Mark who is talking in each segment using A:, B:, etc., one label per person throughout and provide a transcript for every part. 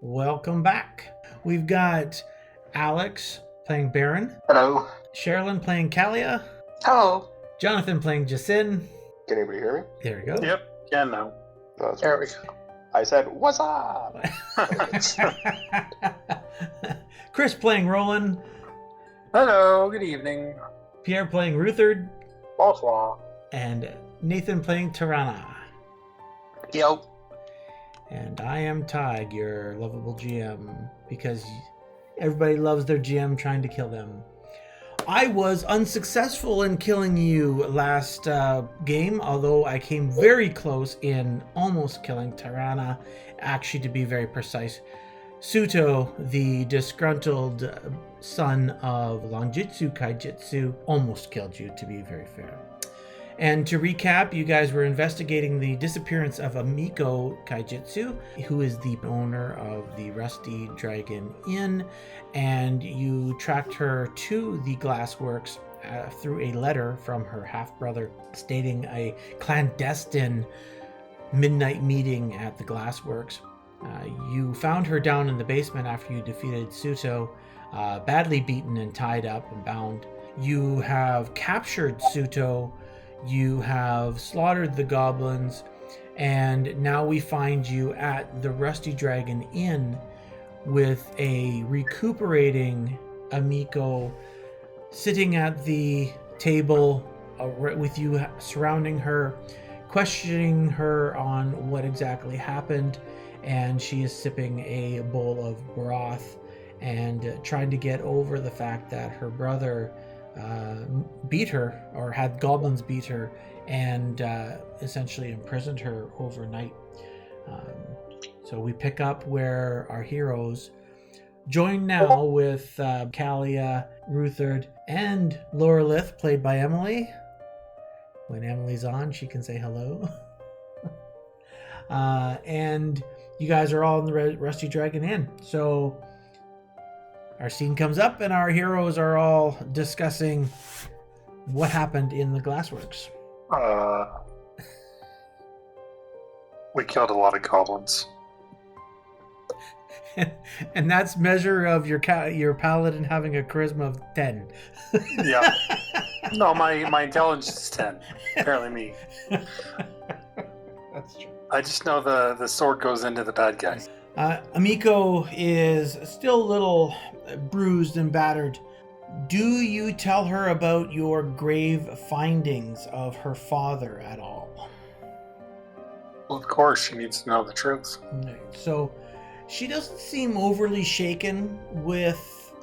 A: Welcome back. We've got Alex playing Baron,
B: Hello.
A: Sherilyn playing Kalia,
C: Hello.
A: Jonathan playing Jacin.
B: Can anybody hear me?
A: There we go.
C: Yep. Yeah, no.
B: That's
C: There
B: right.
C: we go.
B: I said, what's up?
A: Chris playing Roland,
C: Hello. Good evening.
A: Pierre playing Ruthard,
C: Bonsoir.
A: and Nathan playing Tirana.
C: Yo.
A: And I am Tig, your lovable GM, because everybody loves their GM trying to kill them. I was unsuccessful in killing you last game, although I came very close in almost killing Tirana, actually to be very precise. Tsuto, the disgruntled son of Ameiko Kaijitsu, almost killed you, to be very fair. And to recap, you guys were investigating the disappearance of Ameiko Kaijitsu, who is the owner of the Rusty Dragon Inn, and you tracked her to the glassworks through a letter from her half-brother stating a clandestine midnight meeting at the glassworks. You found her down in the basement after you defeated Tsuto, badly beaten and tied up and bound. You have captured Tsuto. You have slaughtered the goblins, and now we find you at the Rusty Dragon Inn with a recuperating Ameiko sitting at the table with you surrounding her, questioning her on what exactly happened, and she is sipping a bowl of broth and trying to get over the fact that her brother beat her, or had goblins beat her, and essentially imprisoned her overnight. So we pick up where our heroes join now with Kalia, Ruthard, and Lorelith, played by Emily. When Emily's on, she can say hello. And you guys are all in the Rusty Dragon Inn. So our scene comes up, and our heroes are all discussing what happened in the glassworks.
C: We killed a lot of goblins.
A: And that's measure of your paladin having a charisma of 10.
C: Yeah. No, my intelligence is 10. Apparently me.
A: That's true.
C: I just know the sword goes into the bad guy.
A: Ameiko is still a little bruised and battered. Do you tell her about your grave findings of her father at all?
C: Well, of course, she needs to know the truth.
A: So she doesn't seem overly shaken with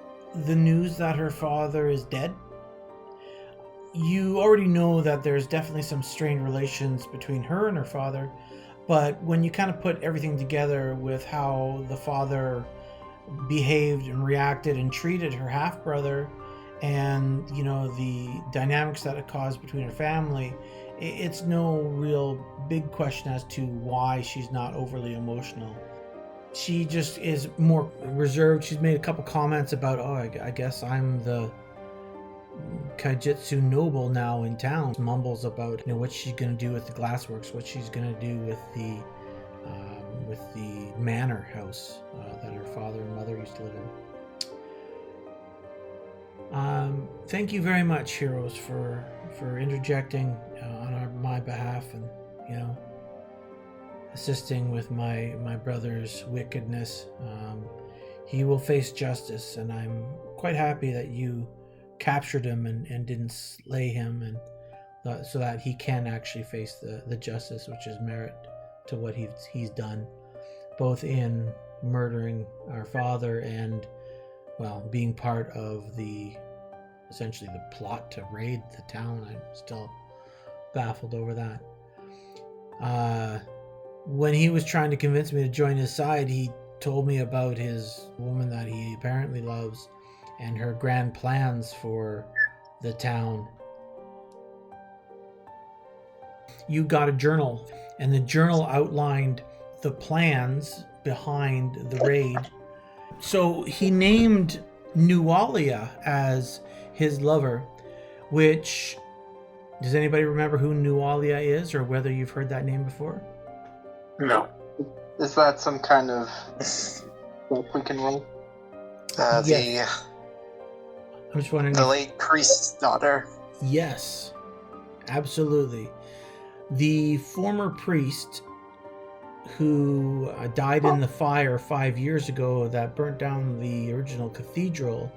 A: the news that her father is dead. You already know that there's definitely some strained relations between her and her father, but when you kind of put everything together with how the father behaved and reacted and treated her half-brother, and the dynamics that it caused between her family, it's no real big question as to why she's not overly emotional. She just is more reserved. She's made a couple comments about, I guess I'm the Kaijitsu noble now in town. Mumbles about what she's going to do with the glassworks, what she's going to do with the manor house that her father and mother used to live in. Thank you very much, heroes, for interjecting on my behalf, and assisting with my brother's wickedness. He will face justice, and I'm quite happy that you captured him and didn't slay him, and so that he can actually face the justice which is merit to what he's done, both in murdering our father and, well, being part of essentially the plot to raid the town. I'm still baffled over that. When he was trying to convince me to join his side, he told me about his woman that he apparently loves and her grand plans for the town. You got a journal, and the journal outlined the plans behind the raid. So he named Nualia as his lover, which, does anybody remember who Nualia is, or whether you've heard that name before?
C: No.
B: Is that some kind of
D: Hope we can roll.
A: Yes. I'm just wondering.
D: The late priest's daughter.
A: Yes, absolutely. The former priest who died in the fire 5 years ago that burnt down the original cathedral,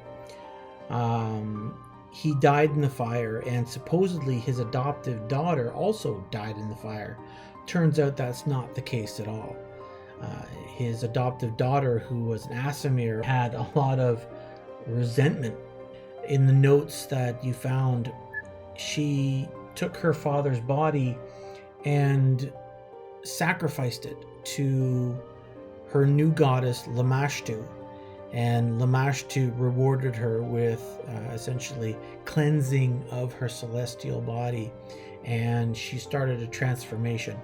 A: he died in the fire, and supposedly his adoptive daughter also died in the fire. Turns out that's not the case at all. His adoptive daughter, who was an Asimir, had a lot of resentment. In the notes that you found, she took her father's body and sacrificed it to her new goddess Lamashtu, and Lamashtu rewarded her with essentially cleansing of her celestial body, and she started a transformation.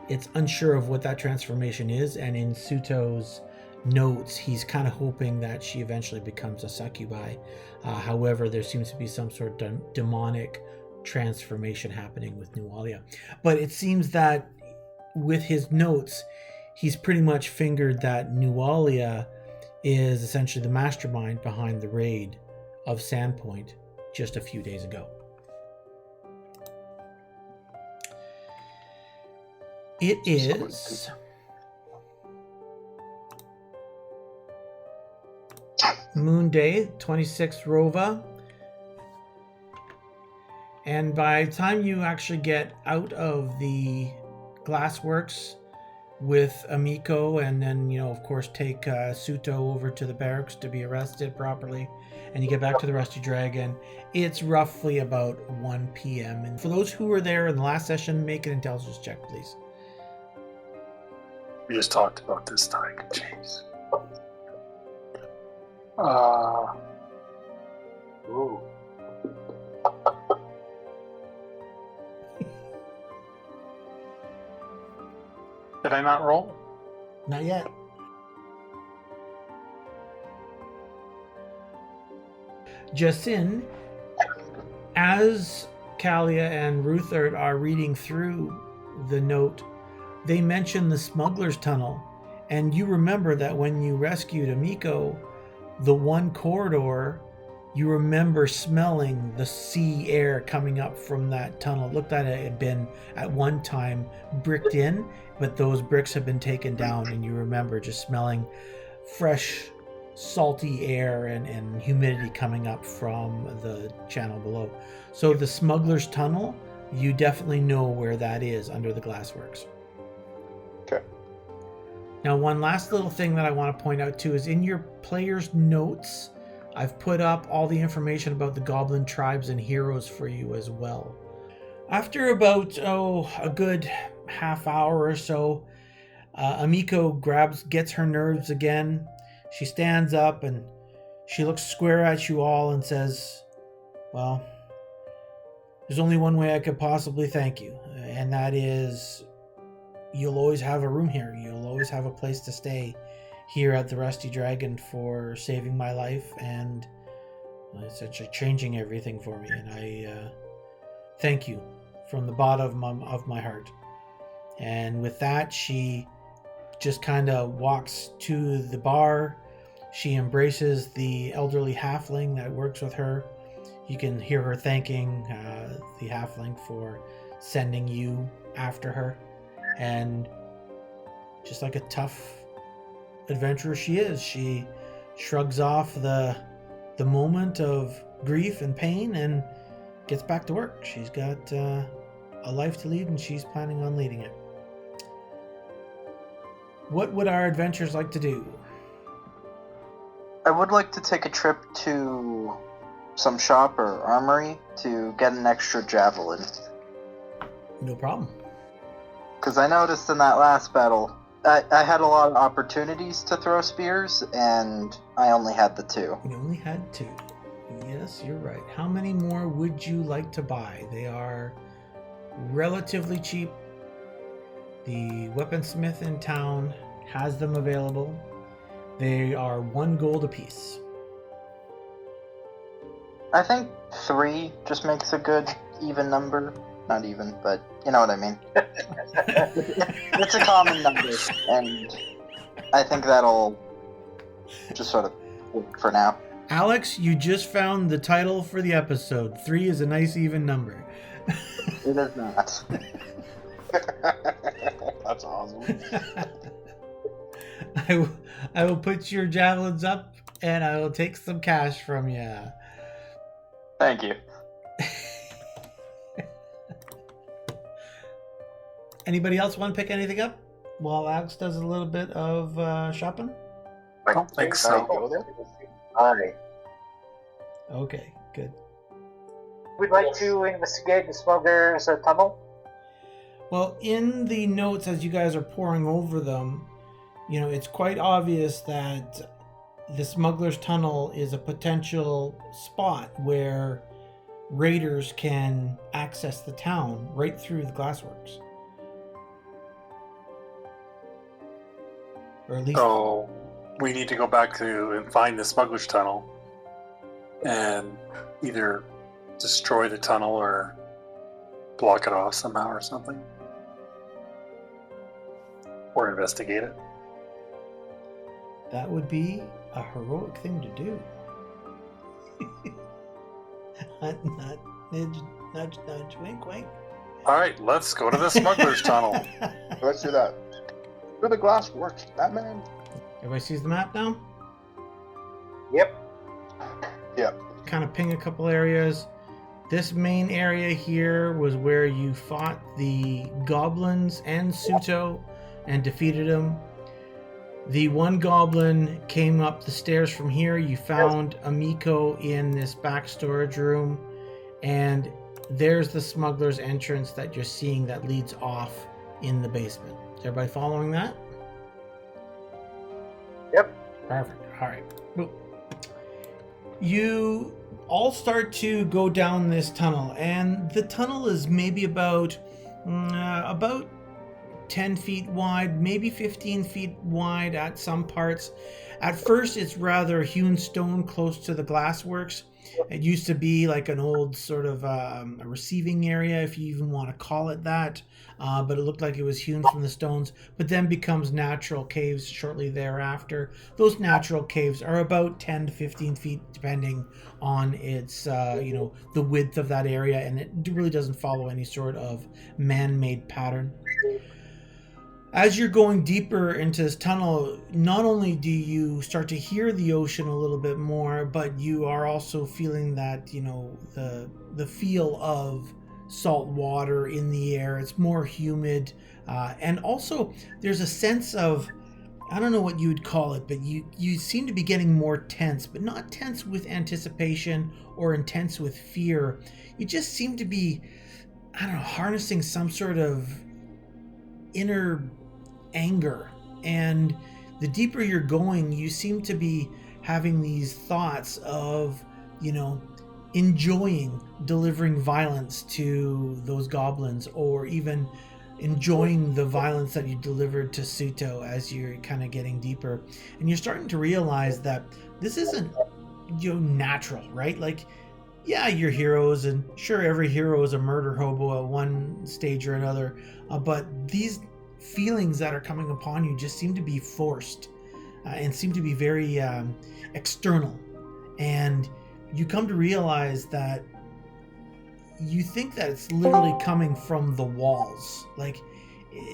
A: It's unsure of what that transformation is, and in Tsuto's notes he's kind of hoping that she eventually becomes a succubi. However, there seems to be some sort of demonic transformation happening with Nualia. But it seems that with his notes, he's pretty much fingered that Nualia is essentially the mastermind behind the raid of Sandpoint just a few days ago. It is Moon Day, 26th Rova. And by the time you actually get out of the glassworks with Ameiko, and then, of course, take Tsuto over to the barracks to be arrested properly, and you get back to the Rusty Dragon, it's roughly about 1 p.m. And for those who were there in the last session, make an intelligence check, please.
C: We just talked about this time. Jeez. Ooh. Did I not roll?
A: Not yet. Jasin, as Kalia and Ruthard are reading through the note, they mention the smuggler's tunnel, and you remember that when you rescued Ameiko, the one corridor, you remember smelling the sea air coming up from that tunnel. It looked like it had been at one time bricked in, but those bricks have been taken down, and you remember just smelling fresh, salty air and humidity coming up from the channel below. So the smuggler's tunnel, you definitely know where that is under the glassworks.
B: Okay.
A: Now, one last little thing that I want to point out too is in your player's notes, I've put up all the information about the goblin tribes and heroes for you as well. After about, a good half hour or so, Ameiko gets her nerves again. She stands up and she looks square at you all and says, well, there's only one way I could possibly thank you, and that is you'll always have a room here. You'll always have a place to stay here at the Rusty Dragon for saving my life and essentially changing everything for me. And I thank you from the bottom of my heart. And with that, she just kind of walks to the bar. She embraces the elderly halfling that works with her. You can hear her thanking the halfling for sending you after her. And just like a tough adventurer she is, she shrugs off the moment of grief and pain and gets back to work. She's got a life to lead, and she's planning on leading it. What would our adventurers like to do?
D: I would like to take a trip to some shop or armory to get an extra javelin.
A: No problem.
D: Because I noticed in that last battle, I had a lot of opportunities to throw spears, and I only had the 2.
A: You only had 2. Yes, you're right. How many more would you like to buy? They are relatively cheap. The weaponsmith in town has them available. They are 1 gold apiece.
D: I think 3 just makes a good even number. Not even, but you know what I mean. It's a common number, and I think that'll just sort of for now.
A: Alex, you just found the title for the episode. 3 is a nice even number.
D: It is not.
B: That's awesome.
A: I will put your javelins up, and I will take some cash from you.
D: Thank you.
A: Anybody else want to pick anything up while Alex does a little bit of shopping?
C: I don't think so.
B: Go there?
E: Aye.
A: Okay, good.
E: We'd like to investigate the smuggler's tunnel.
A: Well, in the notes as you guys are poring over them, it's quite obvious that the smuggler's tunnel is a potential spot where raiders can access the town right through the glassworks. Or at least
C: So we need to go back to and find the smuggler's tunnel and either destroy the tunnel or block it off somehow or something. Or investigate it.
A: that would be a heroic thing to do. Nudge, nudge, wink, wink.
C: Alright, let's go to the smuggler's tunnel.
B: Let's do that. Where the glass works, Batman.
A: Everybody sees the map now?
E: Yep.
B: Yep.
A: Kind of ping a couple areas. This main area here was where you fought the goblins and Tsuto and defeated them. The one goblin came up the stairs from here. You found Ameiko in this back storage room, and there's the smuggler's entrance that you're seeing that leads off in the basement. Is everybody following that?
E: Yep.
A: Perfect. All right. Boop. You all start to go down this tunnel, and the tunnel is maybe about 10 feet wide, maybe 15 feet wide at some parts. At first, it's rather hewn stone close to the glassworks. It used to be like an old sort of a receiving area, if you even want to call it that, but it looked like it was hewn from the stones, but then becomes natural caves shortly thereafter. Those natural caves are about 10 to 15 feet, depending on its, the width of that area, and it really doesn't follow any sort of man-made pattern. As you're going deeper into this tunnel, not only do you start to hear the ocean a little bit more, but you are also feeling that, the feel of salt water in the air. It's more humid. And also there's a sense of, I don't know what you would call it, but you seem to be getting more tense, but not tense with anticipation or intense with fear. You just seem to be, harnessing some sort of inner anger, and the deeper you're going, you seem to be having these thoughts of enjoying delivering violence to those goblins, or even enjoying the violence that you delivered to Tsuto as you're kind of getting deeper, and you're starting to realize that this isn't natural, right? Like, yeah, you're heroes, and sure, every hero is a murder hobo at one stage or another, but these feelings that are coming upon you just seem to be forced and seem to be very external, and you come to realize that you think that it's literally coming from the walls, like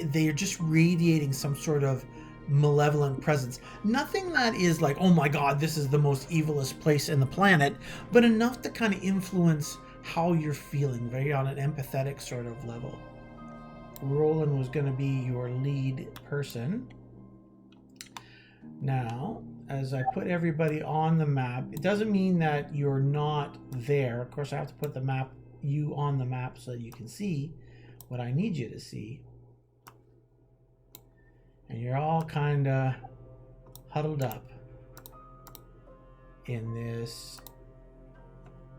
A: they are just radiating some sort of malevolent presence. Nothing that is like, oh my god, this is the most evilest place in the planet, but enough to kind of influence how you're feeling, very on an empathetic sort of level. Roland was going to be your lead person. Now, as I put everybody on the map, it doesn't mean that you're not there. Of course, I have to put you on the map so that you can see what I need you to see. And you're all kind of huddled up in this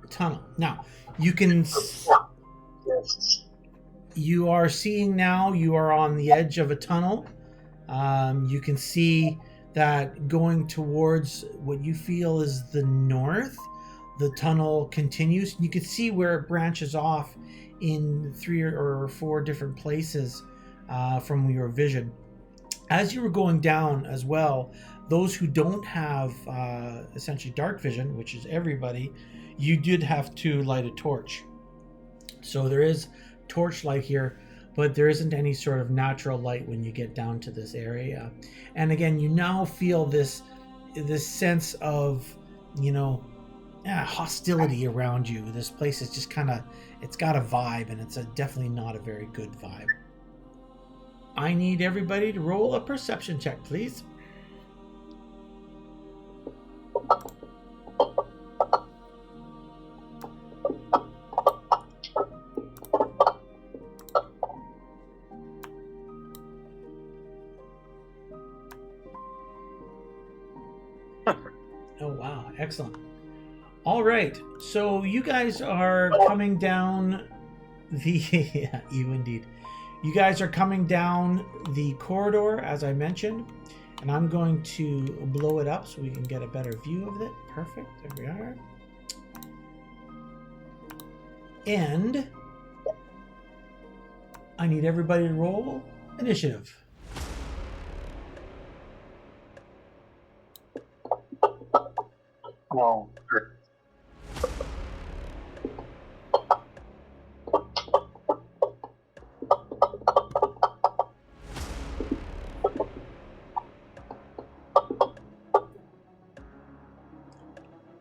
A: tunnel. Now, you can... You are seeing now, you are on the edge of a tunnel. You can see that going towards what you feel is the north, the tunnel continues. You can see where it branches off in 3 or 4 different places from your vision. As you were going down as well, those who don't have essentially dark vision, which is everybody, you did have to light a torch. So there is torchlight here, but there isn't any sort of natural light when you get down to this area. And again, you now feel this sense of, hostility around you. This place is just it's got a vibe, and it's definitely not a very good vibe. I need everybody to roll a perception check, please. Oh, wow. Excellent. All right. So you guys are coming down yeah, you indeed. You guys are coming down the corridor, as I mentioned, and I'm going to blow it up so we can get a better view of it. Perfect. There we are. And I need everybody to roll initiative.
C: Well,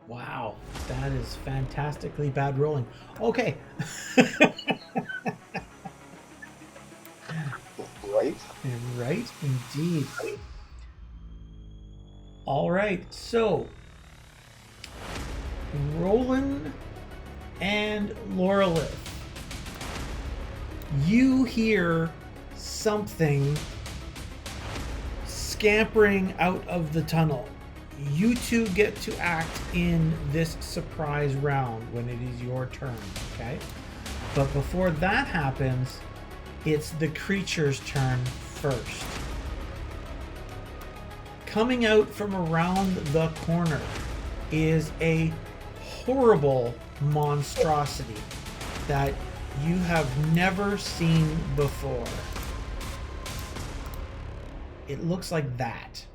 A: Wow, that is fantastically bad rolling. Okay.
B: Right?
A: Right, indeed. All right, so Roland and Lorelith, you hear something scampering out of the tunnel. You two get to act in this surprise round when it is your turn, okay? But before that happens, it's the creature's turn first. Coming out from around the corner is a horrible monstrosity that you have never seen before. It looks like that.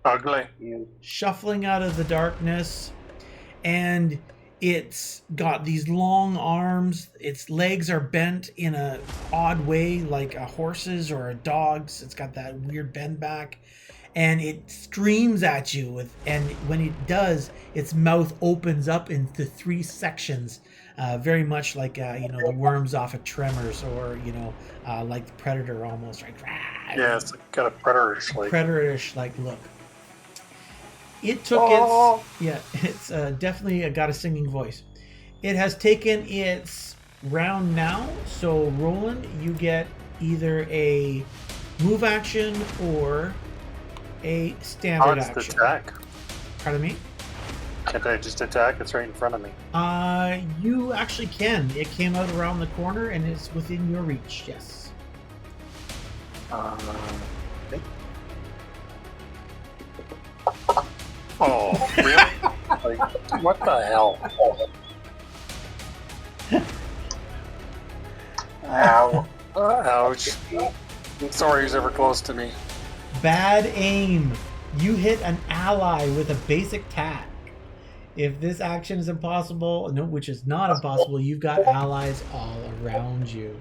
C: ugly.
A: Shuffling out of the darkness, and it's got these long arms. Its legs are bent in a odd way, like a horse's or a dog's. It's got that weird bend back, and it screams at you. And when it does, its mouth opens up into 3 sections, very much like the worms off of Tremors, or like the Predator almost, right?
C: Yeah, it's got a predator-ish
A: Like look. It took it's definitely got a singing voice. It has taken its round now, so Roland, you get either a move action or a standard
C: action.
A: action.
C: Attack.
A: Pardon me?
C: Can't I just attack? It's right in front of me.
A: You actually can. It came out around the corner and it's within your reach, yes.
C: Oh, really? Like, what the hell?
D: Ow.
C: Ouch. Sorry, who's ever close to me.
A: Bad aim. You hit an ally with a basic attack. If this action is impossible, which is not impossible, you've got allies all around you.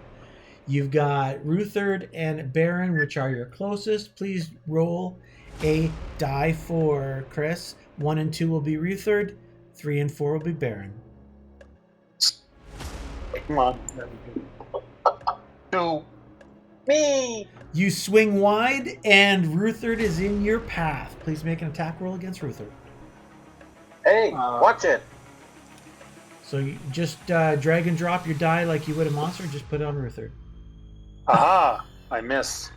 A: You've got Ruthard and Baron, which are your closest. Please roll a die for Chris. 1 and 2 will be Ruthard. 3 and 4 will be Baron.
C: Come on.
E: 2. Me!
A: You swing wide, and Ruthard is in your path. Please make an attack roll against Ruthard.
E: Hey, watch it!
A: So you just drag and drop your die like you would a monster. Just put it on Ruthard.
C: Aha! I miss.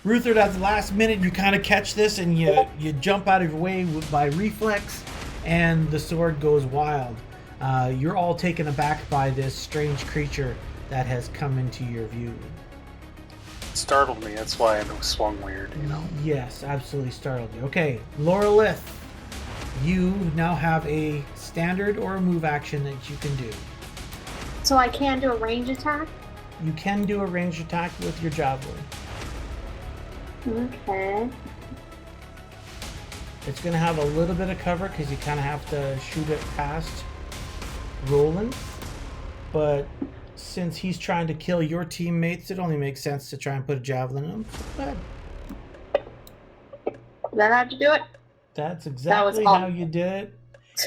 A: Ruthard, at the last minute, you kind of catch this, and you jump out of your way by reflex, and the sword goes wild. You're all taken aback by this strange creature that has come into your view.
C: It startled me. That's why it swung weird,
A: Yes, absolutely startled you. Okay, Lorelith, you now have a standard or a move action that you can do.
F: So I can do a range attack?
A: You can do a ranged attack with your javelin.
F: Okay.
A: It's going to have a little bit of cover because you kind of have to shoot it past Roland. But since he's trying to kill your teammates, it only makes sense to try and put a javelin in him. Go ahead.
F: Is that how to do it?
A: That's exactly how you did it.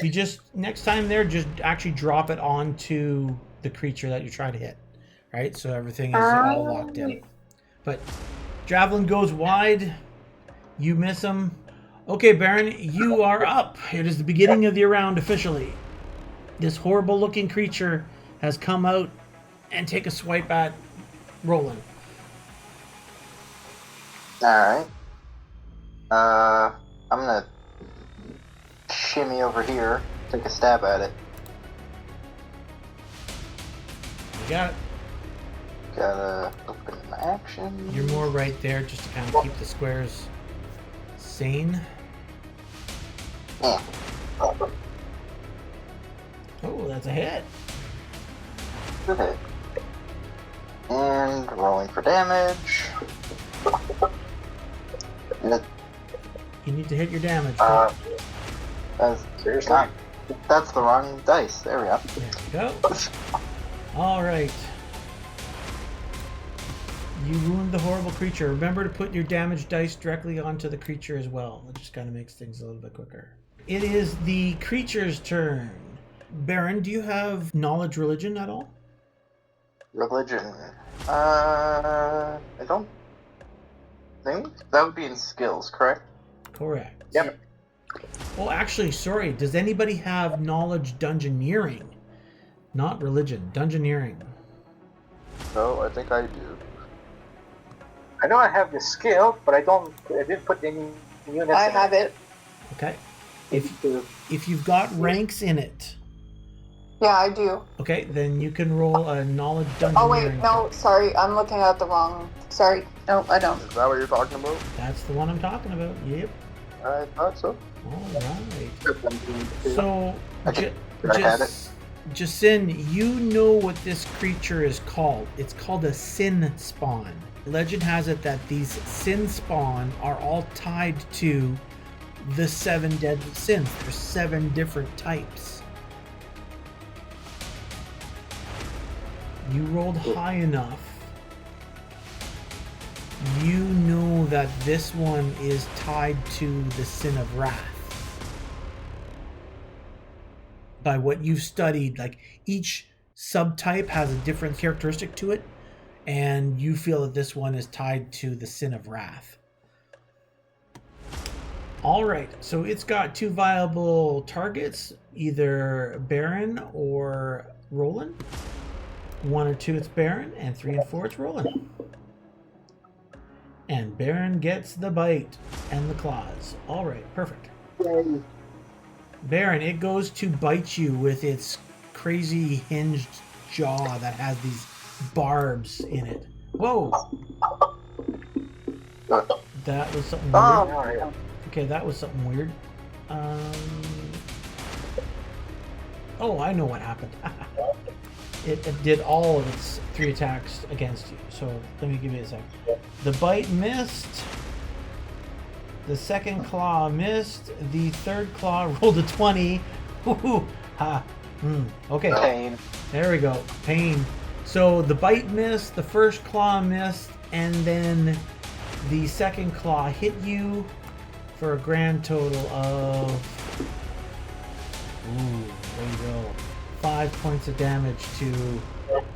A: You just, next time there, just actually drop it onto the creature that you're trying to hit. Right? So everything is all locked in. But javelin goes wide. You miss him. Okay, Baron, you are up. It is the beginning of your round officially. This horrible looking creature has come out and take a swipe at Roland.
D: Alright. I'm gonna shimmy over here, take a stab at it.
A: You got it.
D: Gotta open my action.
A: You're more right there just to kind of keep the squares sane.
D: Yeah.
A: Oh, that's a hit.
D: Good hit. And rolling for damage.
A: You need to hit your damage.
D: Seriously? That's the wrong dice. There we go.
A: There you go. All right. You ruined the horrible creature. Remember to put your damage dice directly onto the creature as well. It just kind of makes things a little bit quicker. It is the creature's turn. Baron, do you have knowledge religion at all?
D: Religion. I don't think that would be in skills, correct?
A: Correct.
D: Yep.
A: Oh, actually, sorry. Does anybody have knowledge dungeoneering? Not religion, dungeoneering.
B: No, I think I do.
E: I know I have the skill, but I didn't put any units
G: I
E: in
G: have it.
A: Okay. If you've got ranks in it,
G: Yeah, I do.
A: okay, then you can roll a knowledge dungeoneering.
G: Oh wait, no, sorry, I'm looking at the wrong. Sorry, no, I don't.
B: Is that what you're talking about?
A: That's the one I'm talking about. Yep.
B: I thought so.
A: All right. So,
D: I had it.
A: Jasin, you know what this creature is called. It's called a sin spawn. Legend has it that these sin spawn are all tied to the 7 deadly sins. There's 7 different types. You rolled high enough. You know that this one is tied to the sin of wrath. By what you've studied, like each subtype has a different characteristic to it, and you feel that this one is tied to the sin of wrath. All right, so it's got 2 viable targets, either Baron or Roland. 1 or 2 it's Baron, and 3 and 4 it's Roland. And Baron gets the bite and the claws. All right, perfect. Baron, it goes to bite you with its crazy hinged jaw that has these barbs in it. Whoa! That was something weird. Okay, that was something weird. Oh, I know what happened. It did all of its 3 attacks against you. So let me give you a sec. The bite missed. The second claw missed. The third claw rolled a 20. Woohoo! Ha. Okay.
D: Pain.
A: There we go. Pain. So the bite missed, the first claw missed, and then the second claw hit you for a grand total of... Ooh, there you go. 5 points of damage to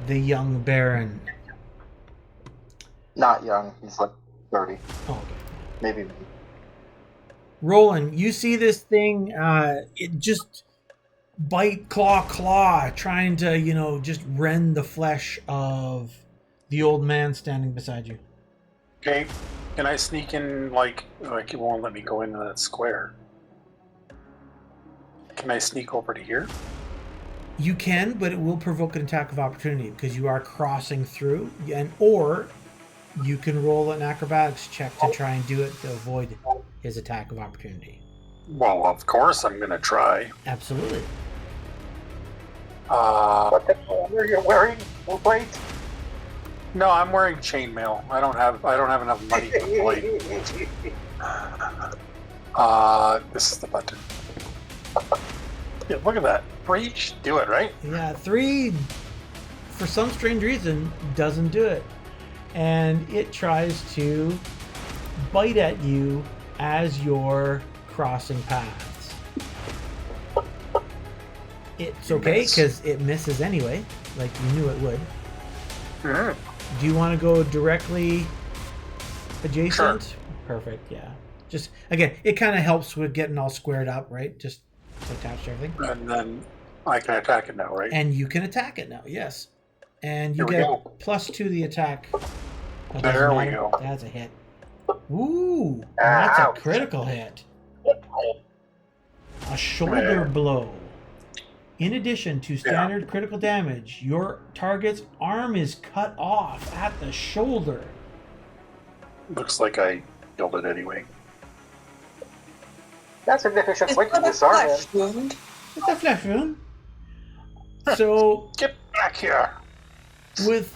A: the young Baron.
D: Not young. He's like 30.
A: Oh, okay.
D: Maybe.
A: Roland, you see this thing, it just bite, claw, trying to, just rend the flesh of the old man standing beside you.
C: Okay, can I sneak in, like it won't let me go into that square. Can I sneak over to here?
A: You can, but it will provoke an attack of opportunity because you are crossing through, or you can roll an acrobatics check to try and do it to avoid his attack of opportunity.
C: Well, of course I'm gonna try.
A: Absolutely.
E: What the hell are you wearing? Plate?
C: No, I'm wearing chainmail. I don't have enough money to plate. This is the button. Yeah, look at that. For each, do it, right?
A: Yeah, 3, for some strange reason, doesn't do it. And it tries to bite at you as you're crossing paths. It's okay, because it misses anyway, like you knew it would.
C: Mm-hmm.
A: Do you want to go directly adjacent?
C: Sure.
A: Perfect, yeah. Just, again, it kind of helps with getting all squared up, right? Just attach to everything.
C: And then I can attack it now, right?
A: And you can attack it now, yes. And you
C: Here we
A: get
C: go.
A: +2 the attack. That
C: There
A: doesn't
C: we
A: matter.
C: go.
A: That's a hit. Ooh, and that's a
E: Ouch.
A: critical hit. A shoulder blow. In addition to standard critical damage, your target's arm is cut off at the shoulder.
C: Looks like I killed it anyway.
E: That's an efficient
G: It's
E: way to
G: not a
E: disarm him.
G: flesh wound.
A: It's a flesh wound. So,
C: Get back here!
A: with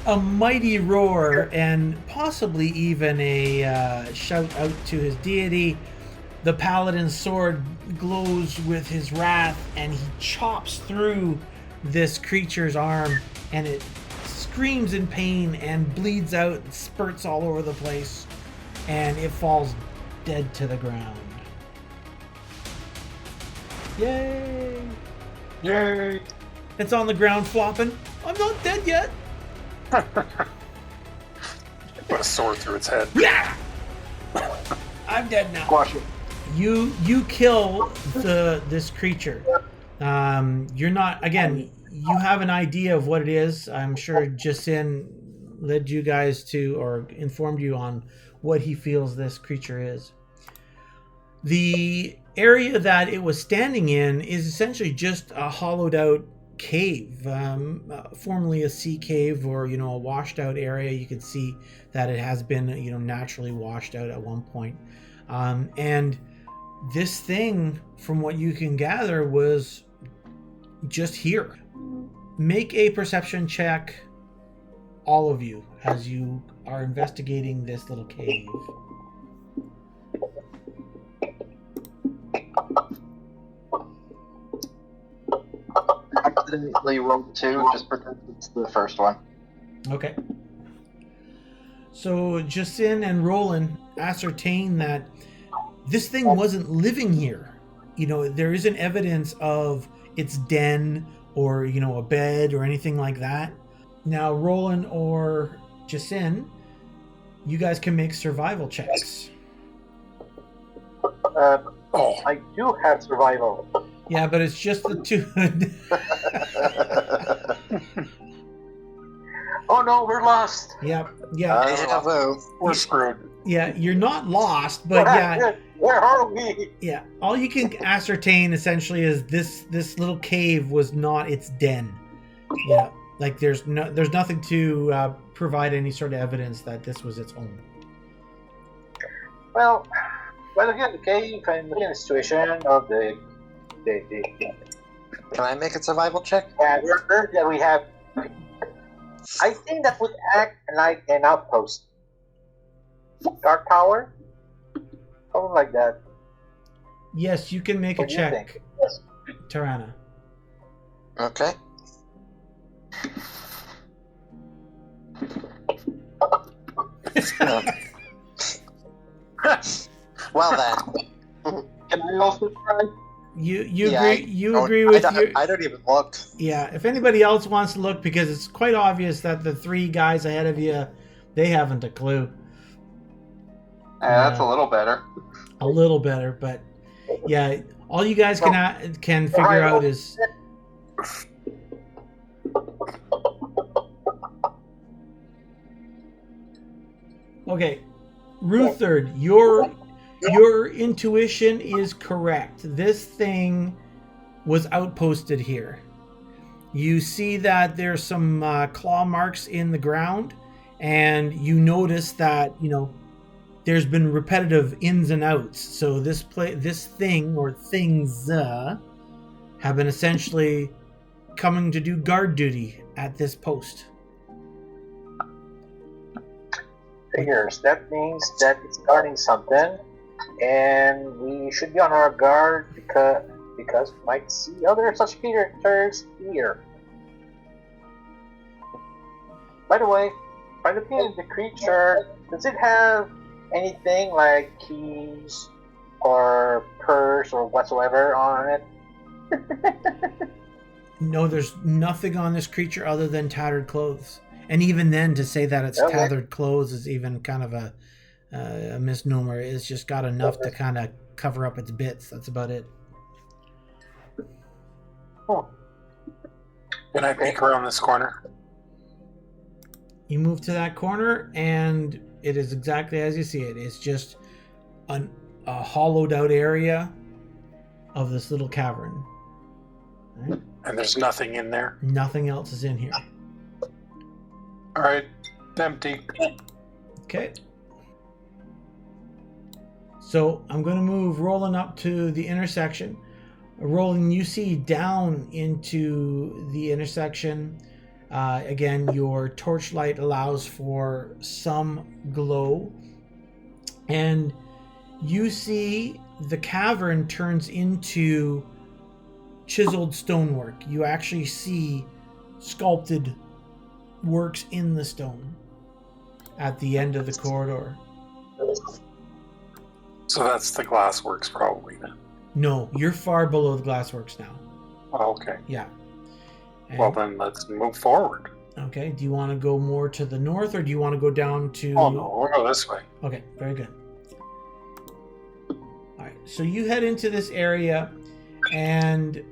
A: a mighty roar and possibly even a shout out to his deity, the paladin's sword glows with his wrath, and he chops through this creature's arm, and it screams in pain and bleeds out and spurts all over the place, and it falls dead to the ground. Yay!
C: Yay!
A: It's on the ground flopping. I'm not dead yet.
C: Put a sword through its head.
A: Yeah! I'm dead now.
D: Squash it.
A: You kill this creature. You're not, again, you have an idea of what it is. I'm sure Jasin led you guys to, or informed you on what he feels this creature is. The area that it was standing in is essentially just a hollowed out cave, formerly a sea cave, or a washed out area. You can see that it has been naturally washed out at one point, and this thing, from what you can gather, was just here. Make a perception check, all of you, as you are investigating this little cave.
D: Accidentally rolled 2, just pretend it's the first one.
A: Okay. So Jasin and Roland ascertain that this thing wasn't living here. There isn't evidence of its den or, a bed or anything like that. Now, Roland or Jasin, you guys can make survival checks.
E: I do have survival.
A: Yeah, but it's just the two.
E: Oh no, we're lost.
A: Yeah.
C: We're screwed.
A: Yeah, you're not lost, but yeah.
E: Where are we?
A: Yeah, all you can ascertain essentially is this little cave was not its den. Yeah, like there's nothing to provide any sort of evidence that this was its own.
E: Well, looking at the cave and looking at the situation of the
H: Can I make a survival check?
E: worker that we have, I think that would act like an outpost. Dark Tower? Something like that.
A: Yes, you can make a
E: What do you
A: check,
E: think?
A: Tarana.
H: Okay. Well then.
D: Can I also try?
A: You
H: Yeah,
A: agree? You agree with your?
H: I don't even look.
A: Yeah. If anybody else wants to look, because it's quite obvious that the 3 guys ahead of you, they haven't a clue.
D: Yeah, that's a little better.
A: A little better, but yeah, all you guys can figure out is. Okay, Ruthard, your intuition is correct. This thing was outposted here. You see that there's some claw marks in the ground, and you notice that there's been repetitive ins and outs. So this thing or things have been essentially coming to do guard duty at this post.
E: Figures. That means that it's guarding something. and we should be on our guard because we might see other such creatures here. By the way, by looking at the creature, does it have anything like keys or purse or whatsoever on it?
A: No, there's nothing on this creature other than tattered clothes. And even then, to say that it's
E: Okay.
A: tattered clothes is even kind of a misnomer. It's just got enough to kind of cover up its bits. That's about it.
C: Can I peek around this corner?
A: You move to that corner, and it is exactly as you see it. It's just a hollowed out area of this little cavern. Right?
C: And there's nothing in there.
A: Nothing else is in here.
C: All right, empty.
A: Okay. So I'm going to move Roland up to the intersection. Roland, you see down into the intersection. Again, your torchlight allows for some glow. And you see the cavern turns into chiseled stonework. You actually see sculpted works in the stone at the end of the corridor.
C: So that's the glassworks, probably then.
A: No, you're far below the glassworks now.
C: Oh, okay.
A: Yeah. And-
C: Well, then let's move forward.
A: Okay, do you want to go more to the north, or do you want to go down to...
C: Oh, no, we'll go this way.
A: Okay, very good. All right, so you head into this area, and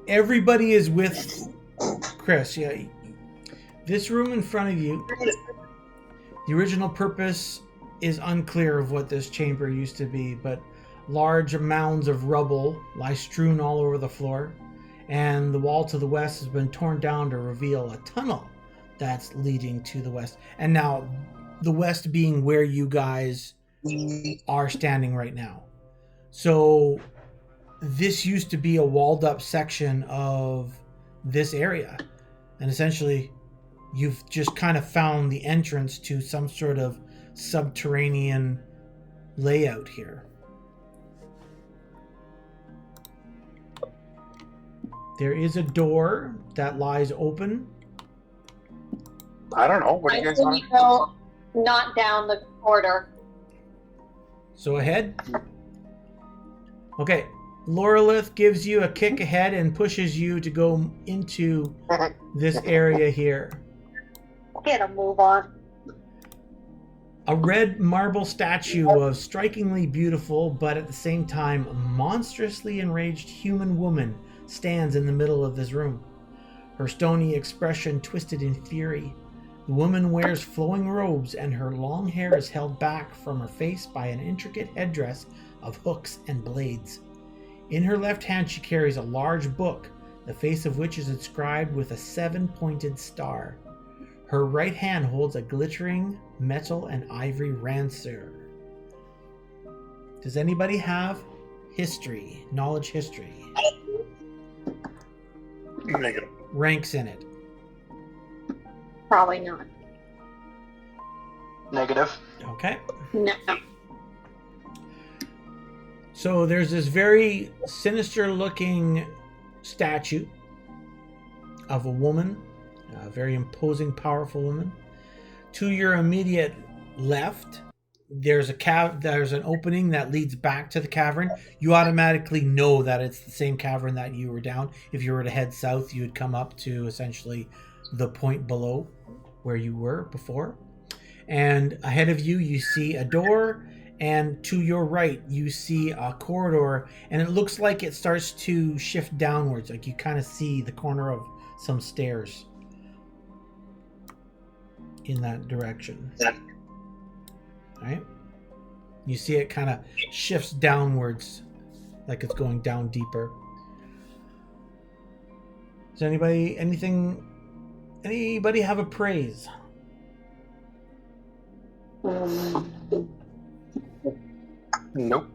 A: everybody is with Chris. Yeah, this room in front of you, the original purpose is unclear of what this chamber used to be, but large mounds of rubble lie strewn all over the floor, and the wall to the west has been torn down to reveal a tunnel that's leading to the west. And now, the west being where you guys are standing right now. So, this used to be a walled up section of this area. And essentially, you've just kind of found the entrance to some sort of subterranean layout here. There is a door that lies open.
C: I don't know. What do you guys want?
F: go not down the corridor.
A: So ahead. Okay. Lorelith gives you a kick ahead and pushes you to go into this area here.
F: Get a move on.
A: A red marble statue of strikingly beautiful, but at the same time monstrously enraged human woman stands in the middle of this room. Her stony expression twisted in fury. The woman wears flowing robes, and her long hair is held back from her face by an intricate headdress of hooks and blades. In her left hand she carries a large book, the face of which is inscribed with a 7-pointed star. Her right hand holds a glittering metal and ivory ranseur. Does anybody have history, knowledge history?
C: Negative.
A: Ranks in it.
F: Probably not.
D: Negative.
A: Okay.
F: No.
A: So there's this very sinister looking statue of a woman, a very imposing, powerful woman. To your immediate left, there's an opening that leads back to the cavern. You automatically know that it's the same cavern that you were down. If you were to head south, you would come up to essentially the point below where you were before. And ahead of you, you see a door, and to your right, you see a corridor, and it looks like it starts to shift downwards. Like you kind of see the corner of some stairs in that direction. Right? You see it kind of shifts downwards, like it's going down deeper. Does anybody have a praise?
C: Nope.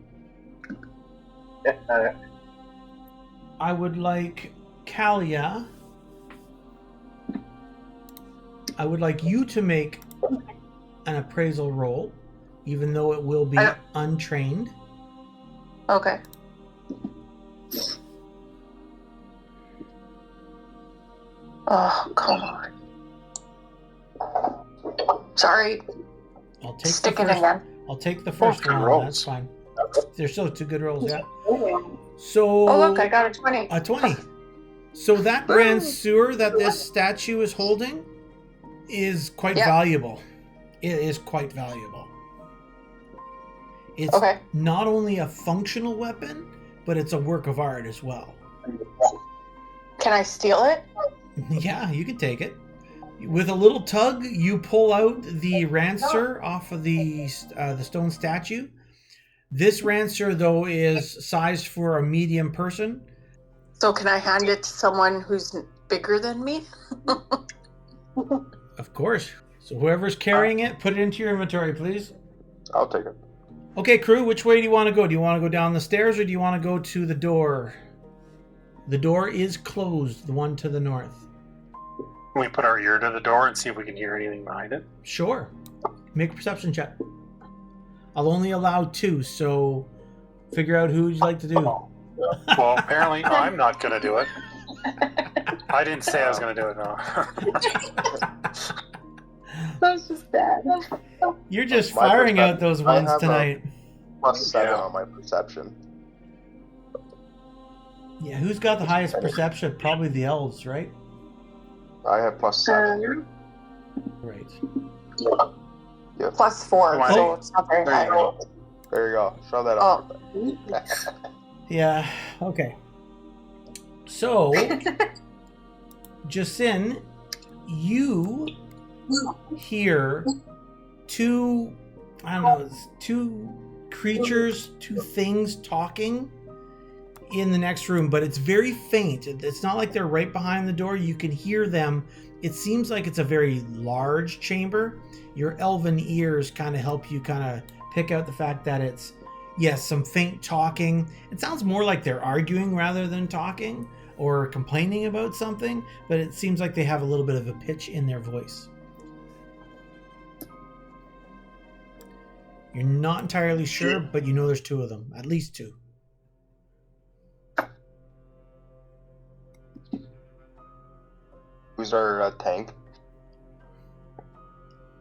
A: I would like Kalia. I would like you to make an appraisal roll, even though it will be untrained.
G: Okay. Oh, come on. Sorry.
A: I'll take
G: Stick
A: the
G: it
A: first.
G: again.
A: I'll take the first
C: good
A: one.
C: rolls.
A: That's fine. They're still 2 good rolls, yeah. So
G: Oh, look, I got a 20.
A: a 20. So that grand sewer that this statue is holding is quite
G: Yeah.
A: valuable. It is quite valuable. It's
G: Okay.
A: not only a functional weapon, but it's a work of art as well.
G: Can I steal it?
A: Yeah, you can take it. With a little tug, you pull out the rancer off of the stone statue. This rancer, though, is sized for a medium person.
G: So can I hand it to someone who's bigger than me?
A: Of course. So whoever's carrying it, put it into your inventory, please.
B: I'll take it.
A: Okay, crew, which way do you want to go? Do you want to go down the stairs or do you want to go to the door? The door is closed, the one to the north.
C: Can we put our ear to the door and see if we can hear anything behind it?
A: Sure. Make a perception check. I'll only allow 2, so figure out who you'd like to do.
C: Well, apparently I'm not going to do it. I didn't say I was going to do it, no.
F: That's just bad.
A: You're just
B: My
A: firing out
B: perception-
A: those
B: I
A: ones
B: have a-
A: tonight.
B: +7
C: Yeah.
B: on my perception.
A: Yeah, who's got the highest perception? Probably the elves, right?
B: I have +7.
A: Right.
G: +4,
C: Come on.
G: so it's not very
B: There you
G: high.
B: go. There you go. Show that
G: Oh.
B: off.
A: Yeah, okay. So, Jasin, you hear 2, I don't know, it's 2 creatures, 2 things talking in the next room, but it's very faint. It's not like they're right behind the door. You can hear them. It seems like it's a very large chamber. Your elven ears kind of help you kind of pick out the fact that it's, yes, some faint talking. It sounds more like they're arguing rather than talking or complaining about something, but it seems like they have a little bit of a pitch in their voice. You're not entirely sure, but you know there's 2 of them, at least 2.
B: Who's our tank?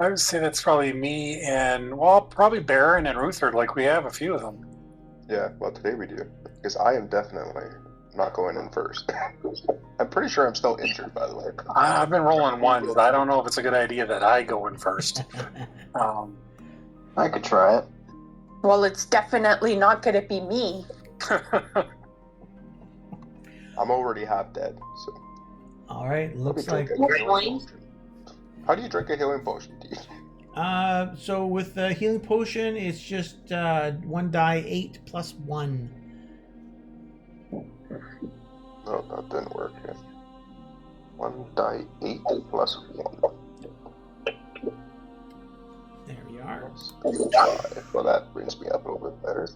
C: I would say that's probably me and, well, probably Baron and Ruther. Like, we have a few of them.
B: Yeah, well, today we do. Because I am definitely not going in first. I'm pretty sure I'm still injured, by the way.
C: I've been rolling ones. I don't know if it's a good idea that I go in first.
D: I could try it.
G: Well, it's definitely not going to be me.
B: I'm already half dead, so.
A: All right,
B: Let me
A: looks
B: drink
A: like...
B: a healing potion. How do you drink a healing potion, Deej?
A: So with the healing potion, it's just 1 die 8 plus 1.
B: No, that didn't work. Yeah. 1 die 8 plus 1.
A: There we are.
B: 5. Well, that brings me up a little bit better.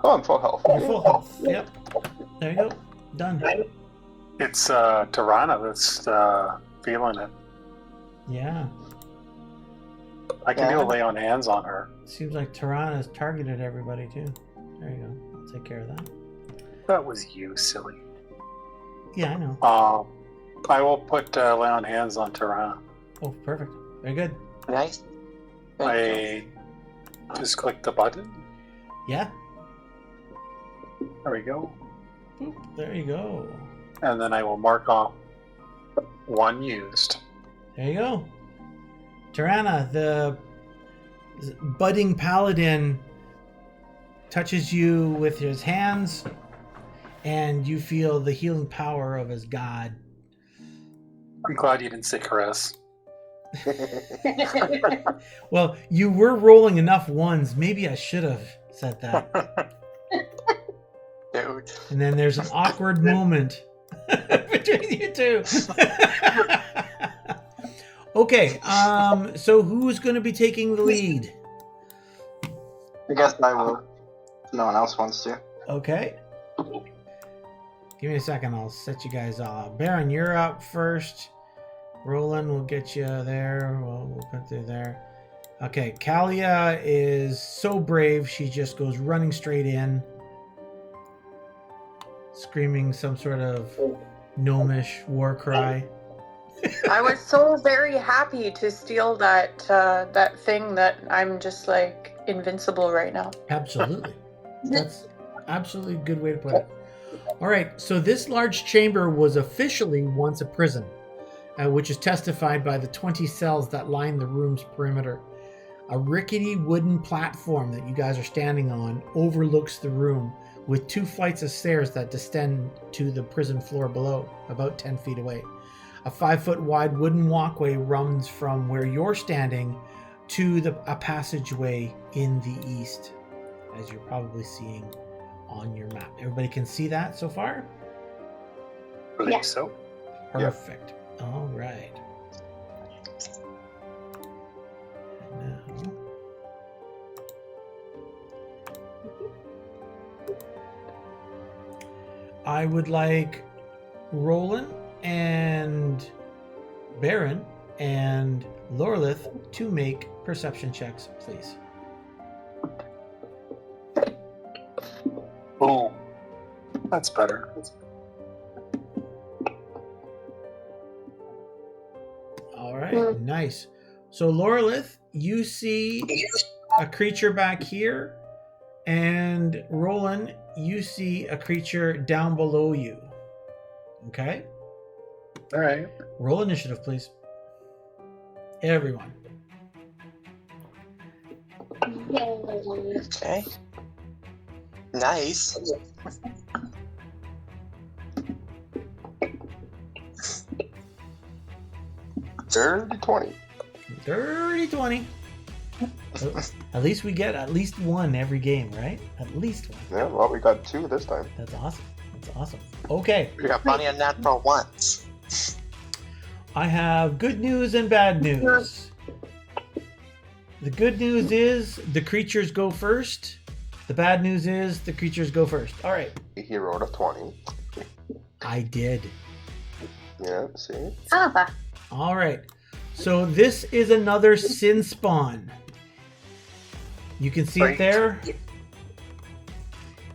B: Oh, I'm full health.
A: You're full health. Yep. There you go. Done.
C: It's Tirana that's feeling it.
A: Yeah.
C: I can
D: Yeah.
C: do a lay on hands on her.
A: Seems like Tirana's targeted everybody too. There you go. I'll take care of that.
C: That was you, silly.
A: Yeah, I know.
C: I will put lay on hands on Tirana.
A: Oh, perfect. Very good.
H: Nice.
C: I just click the button.
A: Yeah.
C: There we go.
A: Boop. There you go.
C: And then I will mark off 1 used.
A: There you go. Tirana, the budding paladin, touches you with his hands, and you feel the healing power of his god.
C: I'm glad you didn't say caress.
A: Well, you were rolling enough ones. Maybe I should have said that.
H: Dude.
A: And then there's an awkward moment between you two. Okay, so who's going to be taking the lead?
D: I guess I will. No one else wants to.
A: Okay. Give me a second. I'll set you guys off. Baron, you're up first. Roland, we'll get you there. We'll put you there. Okay, Kalia is so brave. She just goes running straight in. screaming some sort of gnomish war cry.
G: I was so very happy to steal that that thing that I'm just like invincible right now.
A: Absolutely. That's absolutely a good way to put it. All right, so this large chamber was officially once a prison, which is testified by the 20 cells that line the room's perimeter. A rickety wooden platform that you guys are standing on overlooks the room, with 2 flights of stairs that descend to the prison floor below, about 10 feet away. A 5-foot wide wooden walkway runs from where you're standing to a passageway in the east, as you're probably seeing on your map. Everybody can see that so far?
C: I think so.
A: Perfect. All right. And now, I would like Roland and Baron and Lorelith to make perception checks, please.
C: Oh, that's better.
A: All right, nice. So Lorelith, you see a creature back here, and Roland, you see a creature down below you. Okay?
C: All right.
A: Roll initiative, please. Everyone.
H: Okay. Nice.
B: Dirty 20.
A: 30-20. At least we get at least one every game, right? At least one.
B: Yeah, well, we got 2 this time.
A: That's awesome. That's awesome. Okay.
H: We got plenty of natural ones.
A: I have good news and bad news. The good news is the creatures go first. The bad news is the creatures go first. All right.
B: He rolled a 20.
A: I did.
B: Yeah, see?
F: Ah,
A: All right. So this is another sin spawn. You can see it there.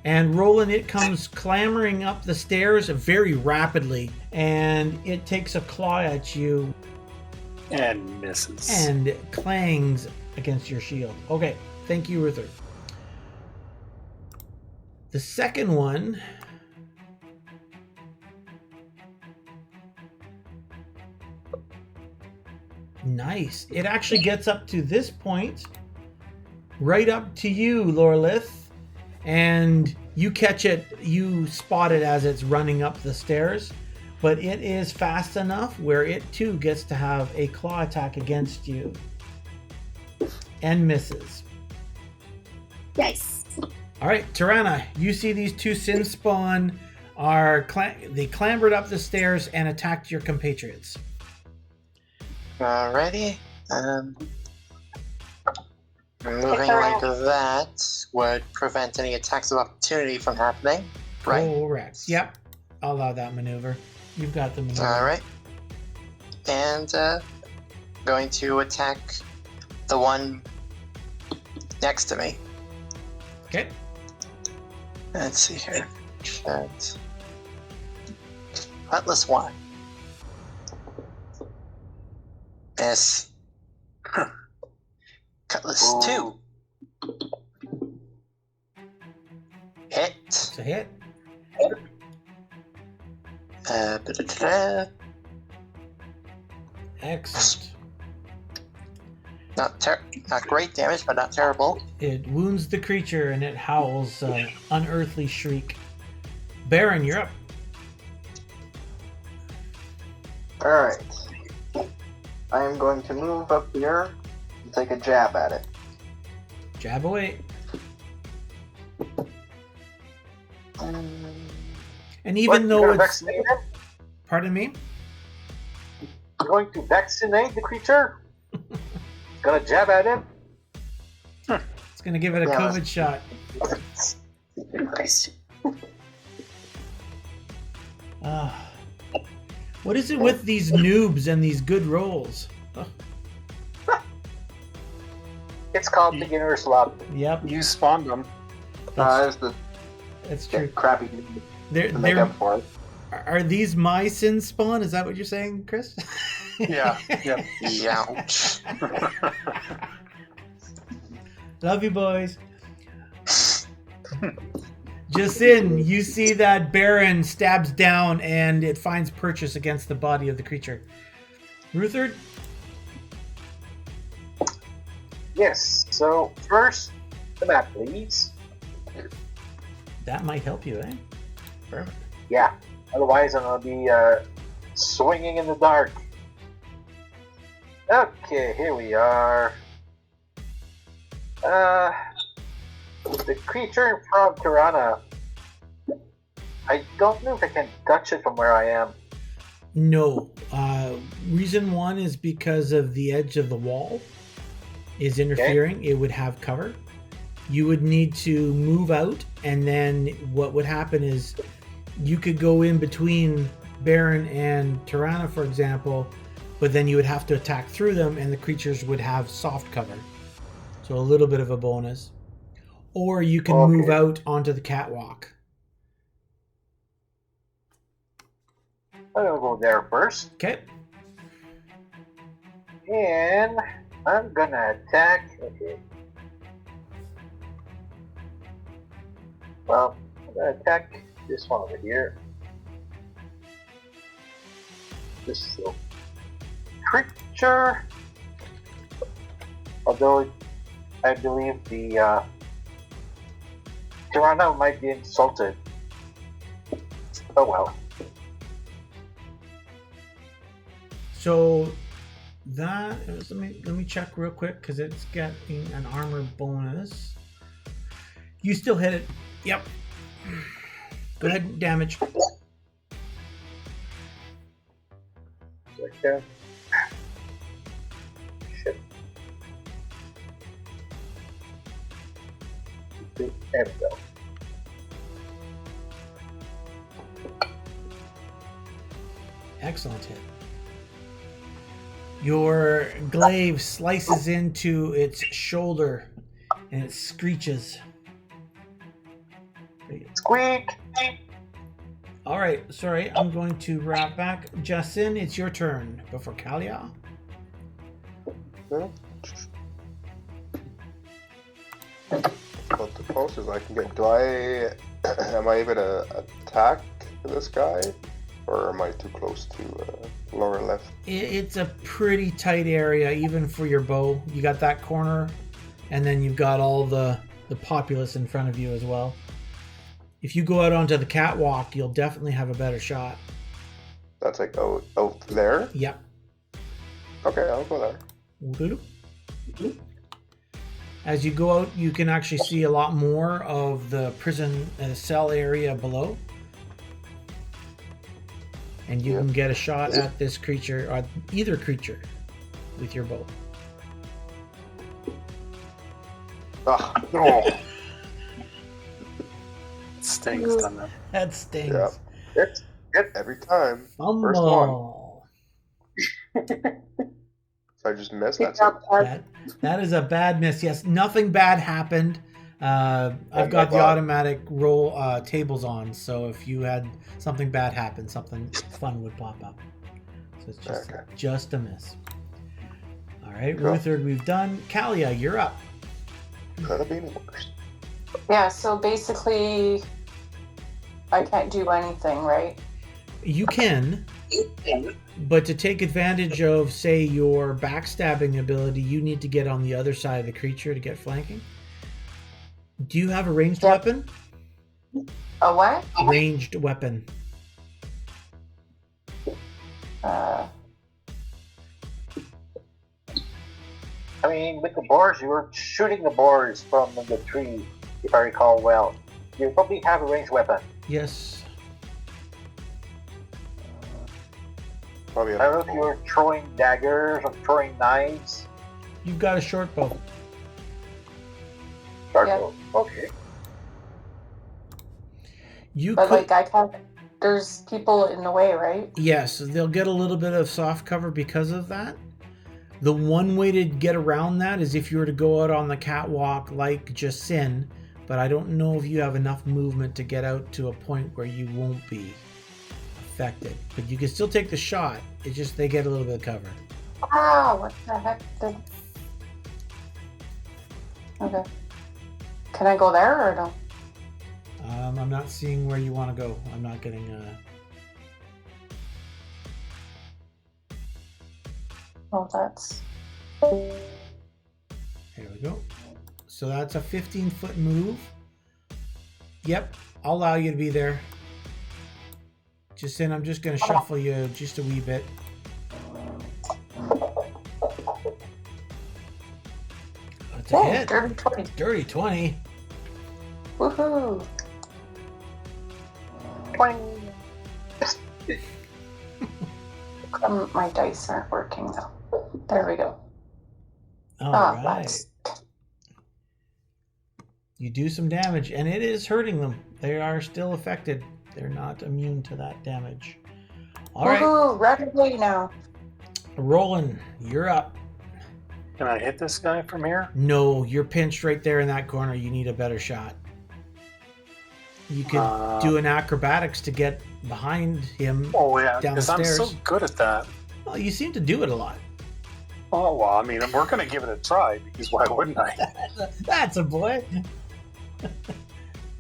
A: And Roland, it comes clambering up the stairs very rapidly. And it takes a claw at you
C: And misses.
A: and clangs against your shield. Okay. Thank you, Ruther. The second one. Nice. It actually gets up to this point, right up to you, Lorelith, and you catch it, you spot it as it's running up the stairs, but it is fast enough where it too gets to have a claw attack against you and misses.
F: yes.
A: All right, Tirana, you see these 2 sin spawn they clambered up the stairs and attacked your compatriots.
H: Alrighty. Moving like that would prevent any attacks of opportunity from happening. Right.
A: Correct. Yep. I'll allow that maneuver. You've got the maneuver.
H: Alright. And going to attack the one next to me.
A: Okay.
H: Let's see here. Cutlass 1. Miss. Cutlass 2. Hit.
A: It's a hit.
H: Da-da-da-da.
A: Excellent.
H: Not great damage, but not terrible.
A: It wounds the creature and it howls an unearthly shriek. Baron, you're up.
D: Alright. I am going to move up here and take a jab at it.
A: Jab away. And even though
E: You're
A: it's...
E: vaccinated?
A: Pardon me?
E: You're going to vaccinate the creature? Gonna jab at him?
A: It's going to give it a
D: Yeah.
A: COVID shot.
F: Nice.
A: Ah. What is it with these noobs and these good rolls?
E: It's called beginner's luck.
A: Yep,
C: You spawned them.
A: that's,
D: It's the
A: that's true.
D: crappy.
A: They're,
E: to make
A: they're,
E: up for it.
A: are these my sin spawn? Is that what you're saying, Chris?
C: Yeah. Yep.
H: Youch.
A: Love you, boys. Jasin, you see that Baron stabs down and it finds purchase against the body of the creature. Ruthard?
E: Yes. So first, the map, please.
A: That might help you, eh? Perfect.
E: Yeah. Otherwise, I'm gonna be swinging in the dark. Okay, here we are. The creature in front of Tirana. I don't know if I can touch it from where I am.
A: No. Reason one is because of the edge of the wall is interfering. Okay. It would have cover. You would need to move out, and then what would happen is you could go in between Baron and Tirana, for example, but then you would have to attack through them, and the creatures would have soft cover. So a little bit of a bonus. Or you can move out onto the catwalk.
E: I'm gonna go there first.
A: Okay.
E: And I'm gonna attack. Okay. Well, I'm gonna attack this one over here. This little creature. Although I believe the Tirana might be insulted. Oh well.
A: So that is, let me check real quick because it's getting an armor bonus. You still hit it. Yep. Go ahead and damage.
E: Okay. Shit. There we go.
A: Excellent hit. Your glaive slices into its shoulder and it screeches.
E: Squeak!
A: All right, sorry, I'm going to wrap back. Justin, it's your turn before Kalia.
B: But the closest I can get, am I able to attack this guy? Or am I too close to lower left?
A: It's a pretty tight area, even for your bow. You got that corner, and then you've got all the populace in front of you as well. If you go out onto the catwalk, you'll definitely have a better shot.
B: That's like out there?
A: Yep.
B: Okay, I'll go there.
A: As you go out, you can actually see a lot more of the prison cell area below. And you can get a shot at this creature, or either creature, with your bow.
B: Ah, no.
C: It stings, doesn't it?
A: That stings.
B: Yep. Every time.
A: Fumble.
B: First one. So I just missed that.
A: That is a bad miss. Yes, nothing bad happened. I've got the automatic roll tables on, so if you had something bad happen, something fun would pop up. So it's just a miss. All right, cool. Ruthard, we've done. Kalia, you're up.
B: Could have been worse.
G: Yeah, so basically, I can't do anything, right?
A: You can, but to take advantage of, say, your backstabbing ability, you need to get on the other side of the creature to get flanking. Do you have a ranged weapon?
G: A what?
A: Ranged weapon.
E: I mean, with the boars, you were shooting the boars from the tree, if I recall well. You probably have a ranged weapon.
A: Yes.
B: Probably
E: I don't know if you were throwing daggers or throwing knives.
A: You've got a short bow.
E: Short bow. Okay.
G: But like I can't. There's people in the way, right?
A: Yes, they'll get a little bit of soft cover because of that. The one way to get around that is if you were to go out on the catwalk like Jasin, but I don't know if you have enough movement to get out to a point where you won't be affected. But you can still take the shot. It's just they get a little bit of cover.
G: Ah, what the heck did... Okay. Can I go there or no?
A: I'm not seeing where you want to go. I'm not getting...
G: Oh, that's...
A: There we go. So that's a 15-foot move. Yep, I'll allow you to be there. Just saying, I'm just going to shuffle you just a wee bit. That's a hit.
G: Dirty 20.
A: Dirty 20.
G: Woohoo!
E: 20.
G: My dice aren't working though. There we go.
A: All right.
G: That's...
A: You do some damage, and it is hurting them. They are still affected. They're not immune to that damage. All right.
G: Woohoo! Red away now.
A: Roland, you're up.
C: Can I hit this guy from here?
A: No, you're pinched right there in that corner. You need a better shot. You could do an acrobatics to get behind him.
C: Oh yeah,
A: down
C: because
A: the
C: I'm
A: stairs.
C: so good at that.
A: Well, you seem to do it a lot.
C: Oh well, I mean, we're gonna give it a try because why wouldn't I?
A: That's a boy.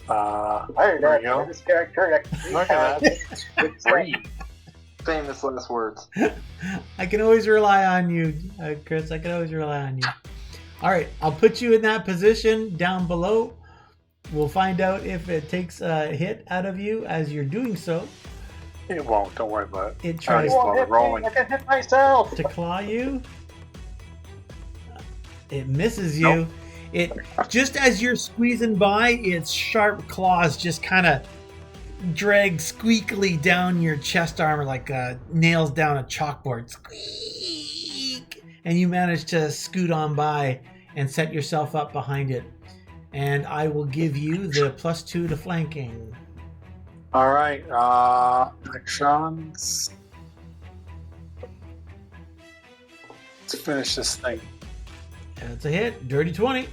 E: I
C: There you
E: heard
C: go.
E: this character.
C: Look at that. Three.
D: Famous last words.
A: I can always rely on you, Chris. I can always rely on you. All right, I'll put you in that position down below. We'll find out if it takes a hit out of you as you're doing so.
C: It won't. Don't worry about it.
A: It
E: You
A: tries
E: won't hit
C: rolling.
E: me. I can hit myself.
A: to claw you. It misses you.
C: Nope.
A: It just as you're squeezing by, its sharp claws just kind of drag squeakily down your chest armor like nails down a chalkboard. Squeak! And you manage to scoot on by and set yourself up behind it. And I will give you the +2 to flanking.
C: All right. Actions. Let's finish this thing.
A: That's a hit. Dirty 20.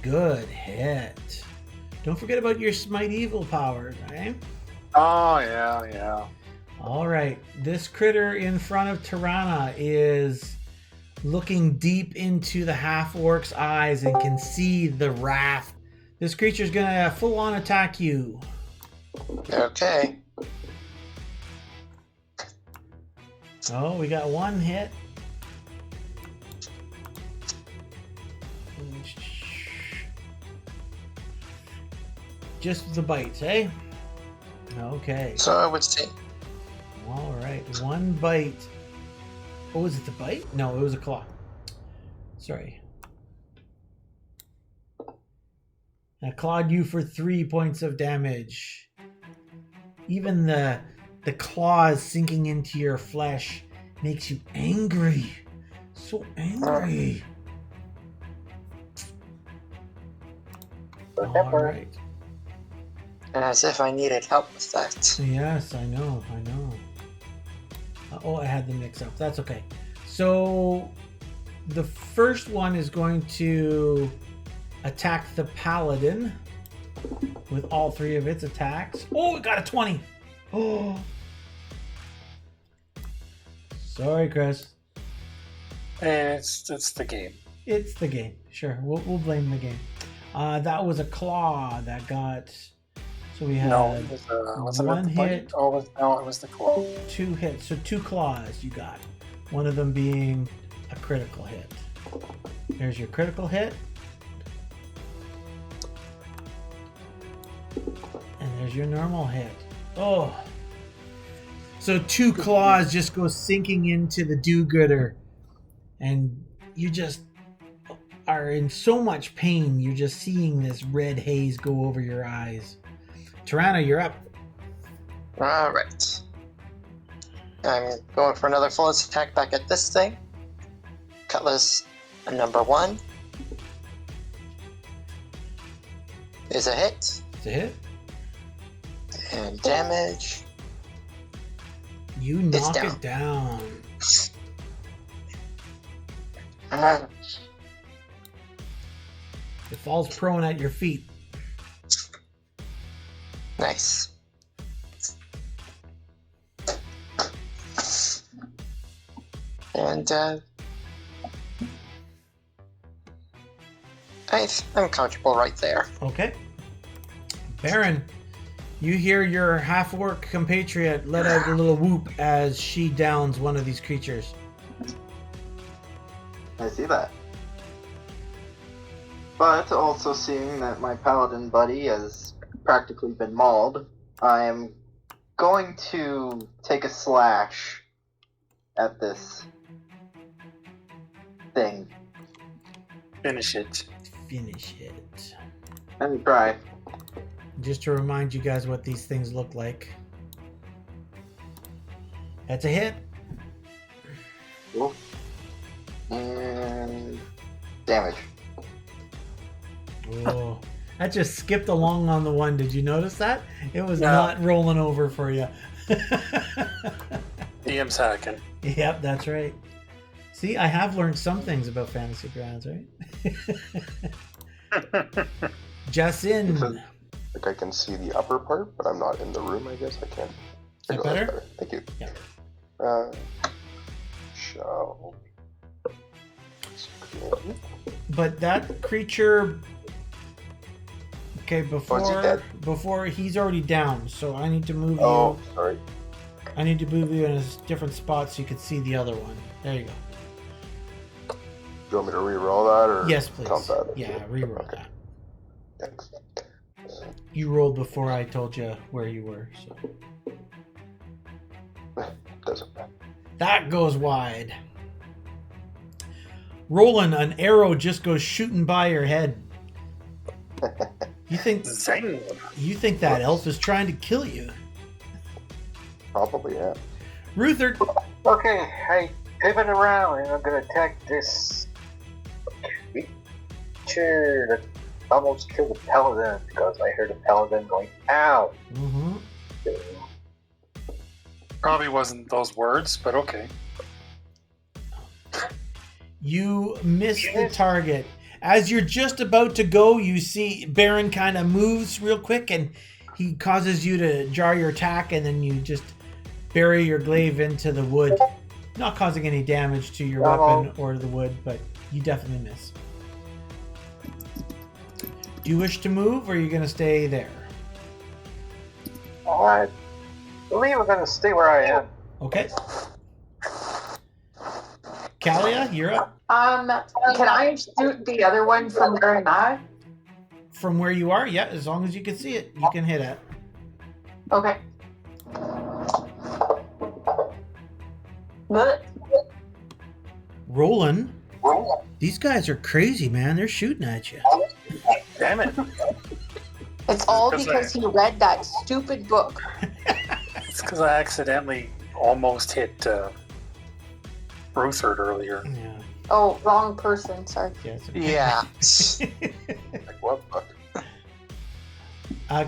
A: Good hit. Don't forget about your smite evil powers, eh?
C: Oh yeah.
A: All right. This critter in front of Tirana is looking deep into the half-orc's eyes and can see the wrath. This creature's gonna full-on attack you.
H: Okay.
A: Oh, we got one hit. Just the bites, eh? Okay.
H: So I would say
A: All right. One bite. Oh, was it the bite? No, it was a claw. Sorry. I clawed you for 3 points of damage. Even the claws sinking into your flesh makes you angry. So angry. All right.
H: as if I needed help with that.
A: Yes, I know. Oh, I had the mix up. That's okay. So the first one is going to attack the paladin with all three of its attacks. Oh, it got a 20. Oh. Sorry, Chris.
C: It's the game.
A: It's the game. Sure, we'll blame the game. That was a claw that got. So we had
C: No, it was
A: one
C: the bite?
A: hit.
C: Oh, no, it was the claw.
A: 2 hits. So 2 claws you got. One of them being a critical hit. There's your critical hit. And there's your normal hit. Oh. So 2 claws just go sinking into the do-gooder. And you just are in so much pain. You're just seeing this red haze go over your eyes. Tirana, you're up.
H: Alright. I'm going for another full attack back at this thing. Cutlass number 1 is a hit.
A: It's a hit.
H: And damage.
A: You
H: It's
A: knock
H: down.
A: it down. It falls prone at your feet.
H: Nice. And I'm comfortable right there.
A: Okay. Baron, you hear your half-orc compatriot let out a little whoop as she downs one of these creatures.
D: I see that. But also seeing that my paladin buddy has practically been mauled, I am going to take a slash at this thing.
C: Finish it.
A: Finish it.
D: And try.
A: Just to remind you guys what these things look like. That's a hit.
D: Cool. And damage.
A: Oh, that just skipped along on the one. Did you notice that? It was
C: No.
A: not rolling over for you.
C: DM's hacking.
A: Yep, that's right. See, I have learned some things about Fantasy Grounds, right? Jasin.
B: Like I can see the upper part, but I'm not in the room. I guess I can't.
A: Is that
B: There you go, that's
A: better?
B: Thank you.
A: Yeah.
B: Shall.
A: But that creature. Okay, before he's already down, so I need to move
B: Oh,
A: you.
B: sorry.
A: I need to move you in a different spot so you can see the other one. There you go.
B: Do you want me to re-roll that or
A: Yes, please.
B: count that?
A: Yeah, reroll
B: Okay.
A: that.
B: Thanks.
A: You rolled before I told you where you were, so
B: Doesn't matter.
A: that goes wide. Roland, an arrow just goes shooting by your head. You think
C: Zang.
A: that elf is trying to kill you?
B: Probably, yeah.
A: Ruther,
E: Okay, I pivot around and I'm gonna attack this creature that almost killed the paladin because I heard the paladin going, ow!
C: Probably wasn't those words, but okay.
A: you miss the target. As you're just about to go, you see Baron kind of moves real quick and he causes you to jar your attack, and then you just bury your glaive into the wood, not causing any damage to your weapon or the wood, but you definitely miss. Do you wish to move, or are you going to stay there?
E: I believe I'm gonna stay where I am.
A: Okay. Kalia, you're up.
G: Can I shoot the other one from where I'm at?
A: From where you are, yeah, as long as you can see it, you can hit it.
G: Okay. But
A: Roland, these guys are crazy, man. They're shooting at you.
C: Damn it.
G: it's all
C: Because
G: because he read that stupid book.
C: It's because I accidentally almost hit Ruther earlier.
A: Yeah.
G: Oh, wrong person. Sorry.
A: Yeah. it's okay.
H: Yeah.
B: Like what? Fuck.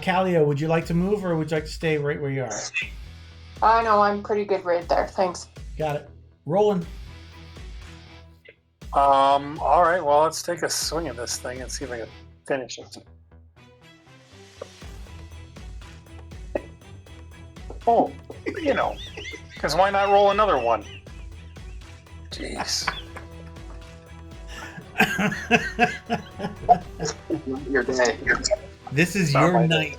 A: Kalia, would you like to move, or would you like to stay right where you are?
G: I know, I'm pretty good right there. Thanks.
A: Got it. Roland.
C: All right. Well, let's take a swing at this thing and see if I can finish it. Oh, because why not roll another one? Jeez.
D: Your day.
A: This is
C: Not
A: your
C: my
A: night.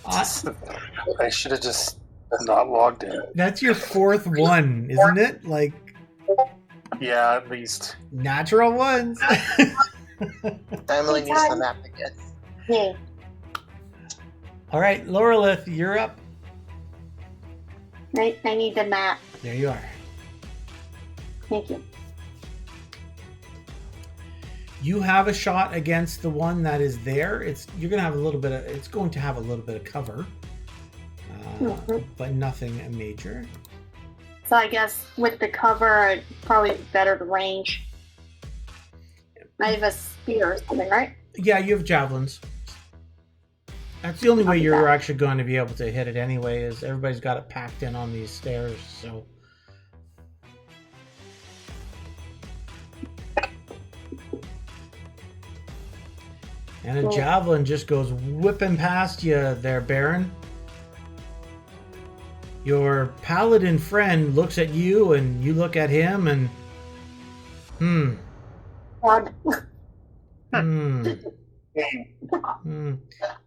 C: I should have just not logged in.
A: That's your fourth one, isn't it? Like,
C: Yeah, at least.
A: natural ones.
H: Emily needs the map again.
F: Yay.
A: All right, Lorelith, you're up.
F: I need the map.
A: There you are.
F: Thank you.
A: You have a shot against the one that is there. It's going to have a little bit of cover, but nothing major.
F: So I guess with the cover, it's probably better to range. I have a spear or something, right?
A: Yeah, you have javelins. That's the only way
F: Copy
A: you're
F: that.
A: actually going to be able to hit it anyway, is everybody's got it packed in on these stairs, so. And a javelin just goes whipping past you there, Baron. Your paladin friend looks at you, and you look at him, and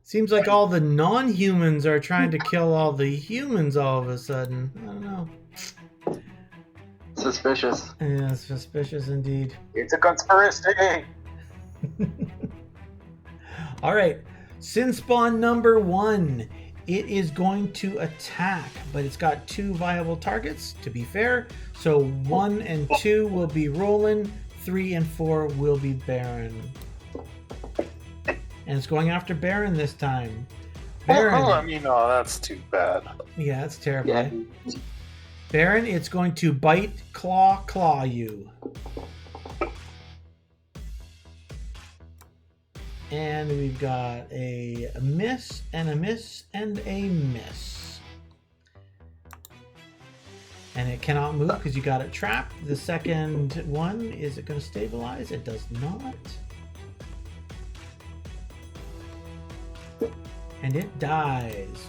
A: Seems like all the non-humans are trying to kill all the humans all of a sudden. I don't know.
D: Suspicious.
A: Yeah, suspicious indeed.
E: It's a conspiracy.
A: All right, sin spawn number 1. It is going to attack, but it's got 2 viable targets, to be fair. So 1 and 2 will be Roland, 3 and 4 will be Baron. And it's going after Baron this time. Baron.
C: Oh, I mean, oh, that's too bad.
A: Yeah, that's terrible.
D: Yeah.
A: Baron, it's going to bite, claw you. And we've got a miss, and a miss, and a miss. And it cannot move because you got it trapped. The second one, is it going to stabilize? It does not. And it dies.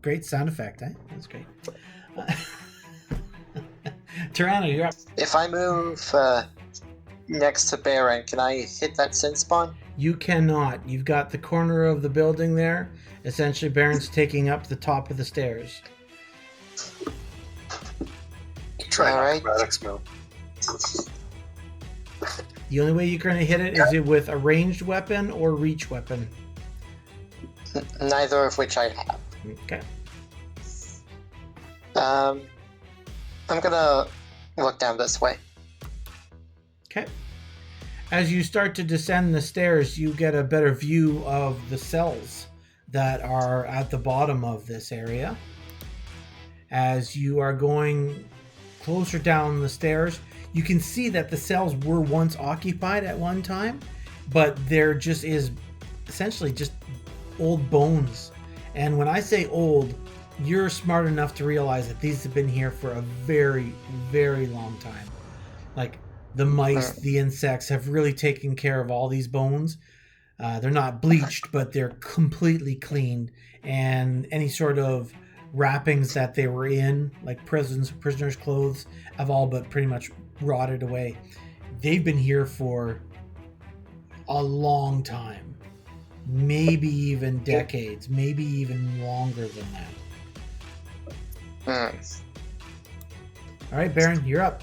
A: Great sound effect, eh? That's great. Tyranno, you're up.
H: If I move next to Baron, can I hit that sin spawn?
A: You cannot. You've got the corner of the building there. Essentially, Baron's taking up the top of the stairs.
C: Try an
H: Alright.
C: acrobatics move.
A: The only way you're going to hit it is with a ranged weapon or reach weapon.
H: Neither of which I have.
A: Okay.
H: I'm gonna look down this way.
A: Okay. As you start to descend the stairs, you get a better view of the cells that are at the bottom of this area. As you are going closer down the stairs, you can see that the cells were once occupied at one time, but there just is essentially just old bones. And when I say old, you're smart enough to realize that these have been here for a very, very long time. Like the mice, the insects have really taken care of all these bones. They're not bleached, but they're completely cleaned. And any sort of wrappings that they were in, like prisoners' clothes, have all but pretty much rotted away. They've been here for a long time. Maybe even decades, maybe even longer than that. All right, Baron, you're up.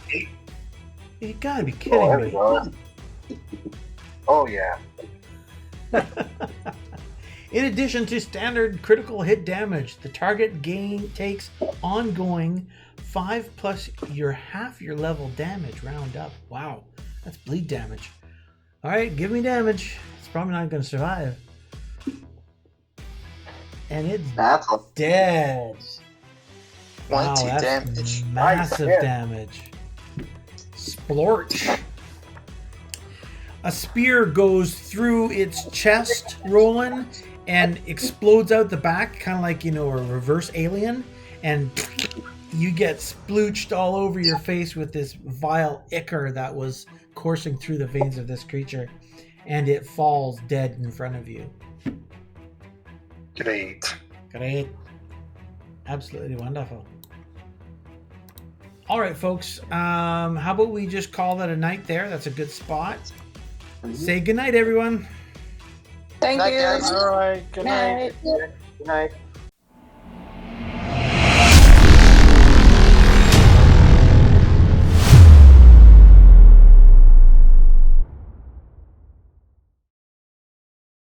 A: You gotta be kidding
E: There we
A: me.
E: go. Oh yeah.
A: In addition to standard critical hit damage, the target takes ongoing 5 plus half your level damage round up. Wow, that's bleed damage. All right, give me damage. It's probably not going to survive. And it's dead.
H: 20
A: that's
H: damage.
A: massive
E: Nice.
A: damage. Splorch. A spear goes through its chest, Roland, and explodes out the back, kind of like, a reverse alien. And you get splooched all over your face with this vile ichor that was coursing through the veins of this creature. And it falls dead in front of you.
C: Great.
A: Great. Absolutely wonderful. All right, folks. How about we just call that a night there? That's a good spot. Say goodnight, everyone.
G: Thank
H: Night,
G: you.
H: guys.
C: All right. Good night.
G: Night.
E: Good night.